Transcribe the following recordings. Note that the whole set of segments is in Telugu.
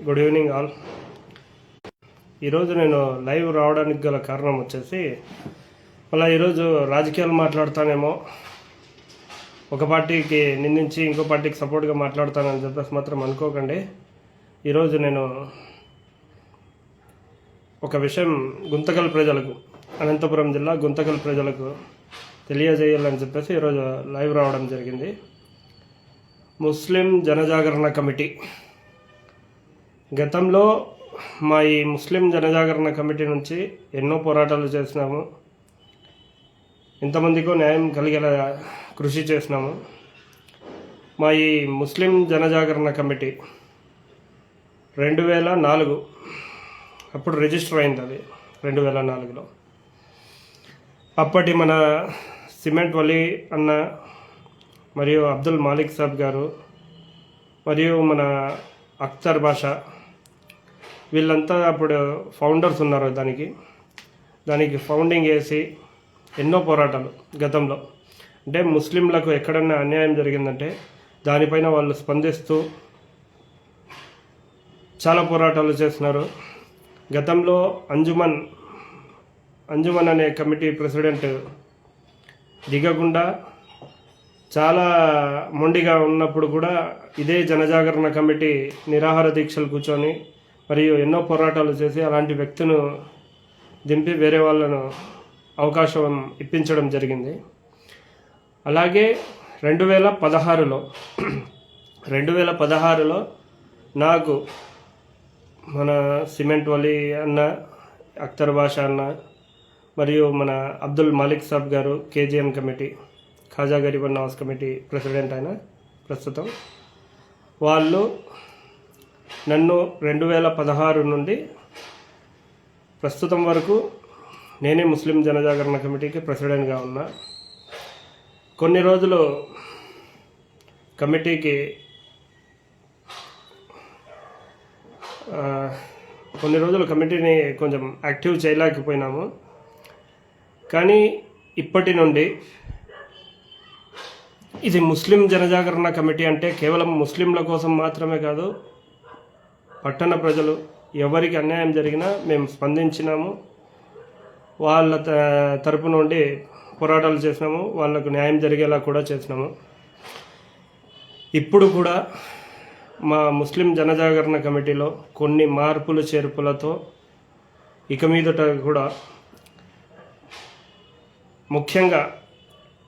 Good evening all. ఈరోజు నేను లైవ్ రావడానికి గల కారణం వచ్చేసి మళ్ళీ ఈరోజు రాజకీయాలు మాట్లాడతానేమో, ఒక పార్టీకి నిందించి ఇంకో పార్టీకి సపోర్ట్గా మాట్లాడతానని చెప్పేసి మాత్రం అనుకోకండి. ఈరోజు నేను ఒక విషయం గుంతకల్ ప్రజలకు, అనంతపురం జిల్లా గుంతకల్ ప్రజలకు తెలియజేయాలని చెప్పేసి ఈరోజు లైవ్ రావడం జరిగింది. ముస్లిం జనజాగరణ కమిటీ గతంలో మా ఈ ముస్లిం జనజాగరణ కమిటీ నుంచి ఎన్నో పోరాటాలు చేసినాము, ఇంతమందికో న్యాయం కలిగేలా కృషి చేసినాము. మా ఈ ముస్లిం జనజాగరణ కమిటీ 2004 అప్పుడు రిజిస్టర్ అయింది. అది 2004లో అప్పటి మన సిమెంట్ వలీ అన్న మరియు అబ్దుల్ మాలిక్ సాబ్ గారు మరియు మన అఖ్తర్ బాషా వీళ్ళంతా అప్పుడు ఫౌండర్స్ ఉన్నారు. దానికి ఫౌండింగ్ చేసి ఎన్నో పోరాటాలు గతంలో, అంటే ముస్లింలకు ఎక్కడన్నా అన్యాయం జరిగిందంటే దానిపైన వాళ్ళు స్పందిస్తూ చాలా పోరాటాలు చేస్తున్నారు. గతంలో అంజుమన్ అనే కమిటీ ప్రెసిడెంట్ దిగకుండా చాలా మొండిగా ఉన్నప్పుడు కూడా ఇదే జనజాగరణ కమిటీ నిరాహార దీక్షలు కూర్చొని మరియు ఎన్నో పోరాటాలు చేసి అలాంటి వ్యక్తులను దింపి వేరే వాళ్ళను అవకాశం ఇప్పించడం జరిగింది. అలాగే 2016లో నాకు మన సిమెంట్ వలీ అన్న, అఖ్తర్ బాషా అన్న మరియు మన అబ్దుల్ మాలిక్ సాబ్ గారు, KGM committee, Khaja Garib Nawaz committee president అయిన ప్రస్తుతం, వాళ్ళు నన్ను 2016 నుండి ప్రస్తుతం వరకు నేనే ముస్లిం జనజాగరణ కమిటీకి ప్రెసిడెంట్గా ఉన్నా. కొన్ని రోజులు కమిటీని కొంచెం యాక్టివ్ చేయలేకపోయినాము. కానీ ఇప్పటి నుండి ఇది ముస్లిం జనజాగరణ కమిటీ అంటే కేవలం ముస్లింల కోసం మాత్రమే కాదు, పట్టణ ప్రజలు ఎవరికి అన్యాయం జరిగినా మేము స్పందించినాము, వాళ్ళ తరపు నుండి పోరాటాలు చేసినాము, వాళ్ళకు న్యాయం జరిగేలా కూడా చేసినాము. ఇప్పుడు కూడా మా ముస్లిం జనజాగరణ కమిటీలో కొన్ని మార్పులు చేర్పులతో ఇక మీదట కూడా ముఖ్యంగా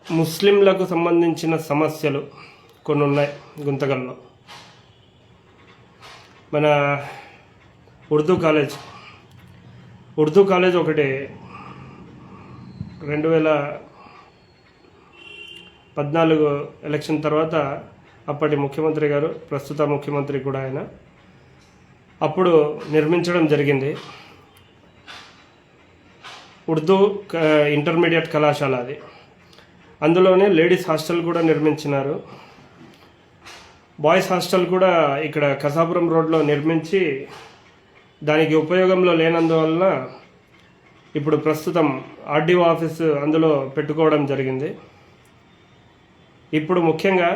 ముస్లింలకు సంబంధించిన సమస్యలు కొన్ని ఉన్నాయి. గుంతకల్లో మన ఉర్దూ కాలేజ్ ఒకటి 2014 ఎలక్షన్ తర్వాత అప్పటి ముఖ్యమంత్రి గారు, ప్రస్తుత ముఖ్యమంత్రి కూడా ఆయన, అప్పుడు నిర్మించడం జరిగింది. ఉర్దూ ఇంటర్మీడియట్ కళాశాల అది. అందులోనే లేడీస్ హాస్టల్ కూడా నిర్మించినారు. బాయ్స్ హాస్టల్ కూడా ఇక్కడ కసాపురం రోడ్లో నిర్మించి దానికి ఉపయోగంలో లేనందువల్ల ఇప్పుడు ప్రస్తుతం ఆర్డీఓ ఆఫీస్ అందులో పెట్టుకోవడం జరిగింది. ఇప్పుడు ముఖ్యంగా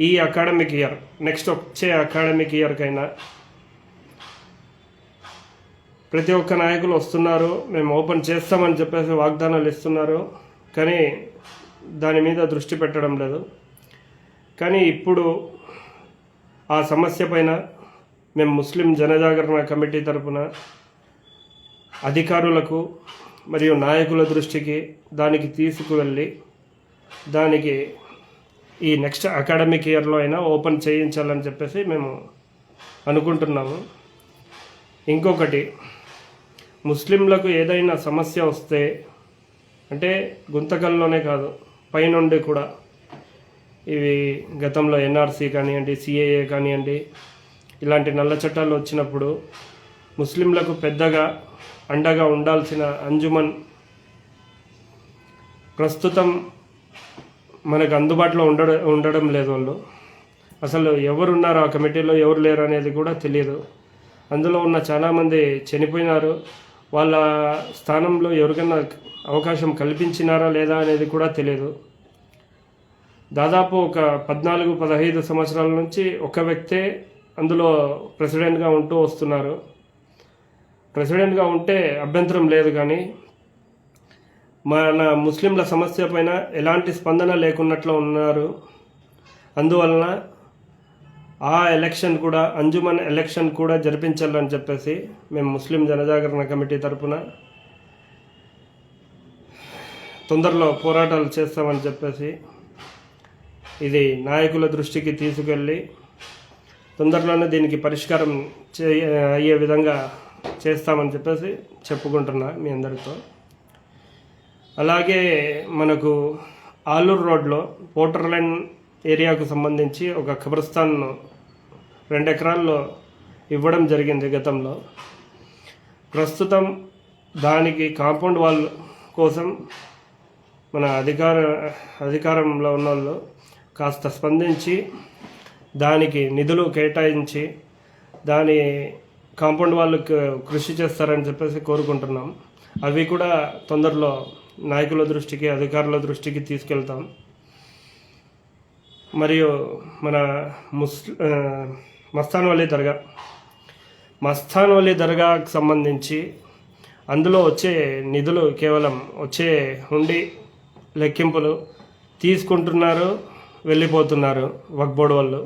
ఈ అకాడమిక్ ఇయర్, నెక్స్ట్ వచ్చే అకాడమిక్ ఇయర్కైనా ప్రతి ఒక్క నాయకులు వస్తున్నారు, మేము ఓపెన్ చేస్తామని చెప్పేసి వాగ్దానాలు ఇస్తున్నారు, కానీ దాని మీద దృష్టి పెట్టడం లేదు. కానీ ఇప్పుడు ఆ సమస్య పైన మేము ముస్లిం జనజాగరణ కమిటీ తరపున అధికారులకు మరియు నాయకుల దృష్టికి దానికి తీసుకువెళ్ళి దానికి ఈ నెక్స్ట్ అకాడమిక్ ఇయర్లో అయినా ఓపెన్ చేయించాలని చెప్పేసి మేము అనుకుంటున్నాము. ఇంకొకటి, ముస్లింలకు ఏదైనా సమస్య వస్తే, అంటే గుంతకల్లోనే కాదు పైనుండి కూడా, ఇవి గతంలో ఎన్ఆర్సీ కానివ్వండి, సిఏఏ కానివ్వండి, ఇలాంటి నల్ల చట్టాలు వచ్చినప్పుడు ముస్లింలకు పెద్దగా అండగా ఉండాల్సిన అంజుమన్ ప్రస్తుతం మనకు అందుబాటులో ఉండడం లేదు. వాళ్ళు అసలు ఎవరున్నారు ఆ కమిటీలో, ఎవరు లేరు అనేది కూడా తెలియదు. అందులో ఉన్న చాలామంది చనిపోయినారు. వాళ్ళ స్థానంలో ఎవరికైనా అవకాశం కల్పించినారా లేదా అనేది కూడా తెలియదు. దాదాపు ఒక 14-15 సంవత్సరాల నుంచి ఒక వ్యక్తే అందులో ప్రెసిడెంట్గా ఉంటూ వస్తున్నారు. ప్రెసిడెంట్గా ఉంటే అభ్యంతరం లేదు, కానీ మన ముస్లింల సమస్య పైన ఎలాంటి స్పందన లేకున్నట్లు ఉన్నారు. అందువలన ఆ ఎలక్షన్ కూడా, అంజుమన్ ఎలక్షన్ కూడా జరిపించాలని చెప్పేసి మేము ముస్లిం జనజాగరణ కమిటీ తరఫున తొందరలో పోరాటాలు చేస్తామని చెప్పేసి, ఇది నాయకుల దృష్టికి తీసుకెళ్ళి తొందరలోనే దీనికి పరిష్కారం అయ్యే విధంగా చేస్తామని చెప్పేసి చెప్పుకుంటున్నా మీ అందరితో. అలాగే మనకు ఆలూరు రోడ్లో పోర్టర్ లైన్ ఏరియాకు సంబంధించి ఒక ఖబర్స్థాన్ 2 ఎకరాల్లో ఇవ్వడం జరిగింది గతంలో. ప్రస్తుతం దానికి కాంపౌండ్ వాల్ కోసం మన అధికారంలో ఉన్న వాళ్ళు కాస్త స్పందించి దానికి నిధులు కేటాయించి దాని కాంపౌండ్ వాళ్ళకు కృషి చేస్తారని చెప్పేసి కోరుకుంటున్నాం. అవి కూడా తొందరలో నాయకుల దృష్టికి, అధికారుల దృష్టికి తీసుకెళ్తాం. మరియు మన మస్తాన్ వలీ దర్గాకు సంబంధించి అందులో వచ్చే నిధులు కేవలం వచ్చే హుండీ లెక్కింపులు తీసుకుంటున్నారు, వెళ్ళిపోతున్నారు వక్ఫ్ బోర్డు వాళ్ళు.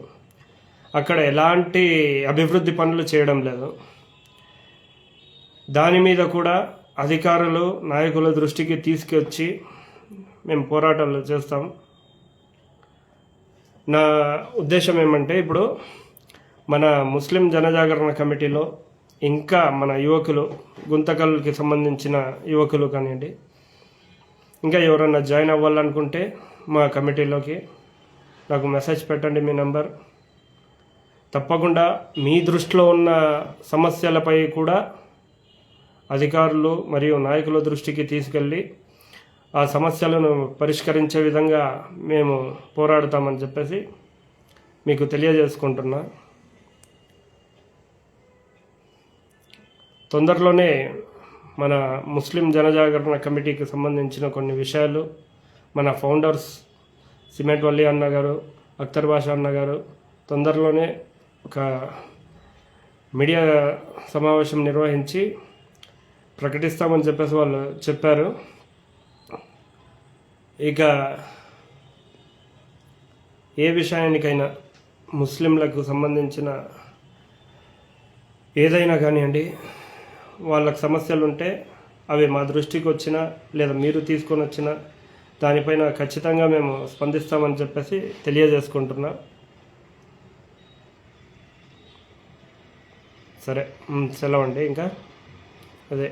అక్కడ ఎలాంటి అభివృద్ధి పనులు చేయడం లేదు. దాని మీద కూడా అధికారులు, నాయకుల దృష్టికి తీసుకొచ్చి మేము పోరాటాలు చేస్తాం. నా ఉద్దేశం ఏమంటే, ఇప్పుడు మన ముస్లిం జనజాగరణ కమిటీలో ఇంకా మన యువకులు, గుంతకల్కి సంబంధించిన యువకులు కానివ్వండి, ఇంకా ఎవరన్నా జాయిన్ అవ్వాలనుకుంటే మా కమిటీలోకి నాకు మెసేజ్ పెట్టండి, మీ నంబర్. తప్పకుండా మీ దృష్టిలో ఉన్న సమస్యలపై కూడా అధికారులు మరియు నాయకుల దృష్టికి తీసుకెళ్ళి ఆ సమస్యలను పరిష్కరించే విధంగా మేము పోరాడతామని చెప్పేసి మీకు తెలియజేసుకుంటున్నా. తొందరలోనే మన ముస్లిం జనజాగరణ కమిటీకి సంబంధించిన కొన్ని విషయాలు మన ఫౌండర్స్ సిమెంట్ వల్లి అన్న గారు, అఖ్తర్ బాషా అన్న గారు తొందరలోనే ఒక మీడియా సమావేశం నిర్వహించి ప్రకటిస్తామని చెప్పేసి వాళ్ళు చెప్పారు. ఇక ఏ విషయానికైనా ముస్లింలకు సంబంధించిన ఏదైనా కానివ్వండి, వాళ్ళకి సమస్యలు ఉంటే అవి మా దృష్టికి వచ్చినా లేదా మీరు తీసుకొని వచ్చినా దానిపైన ఖచ్చితంగా మేము స్పందిస్తామని చెప్పేసి తెలియజేసుకుంటున్నా. సరే, సెలవు అండి. ఇంకా అదే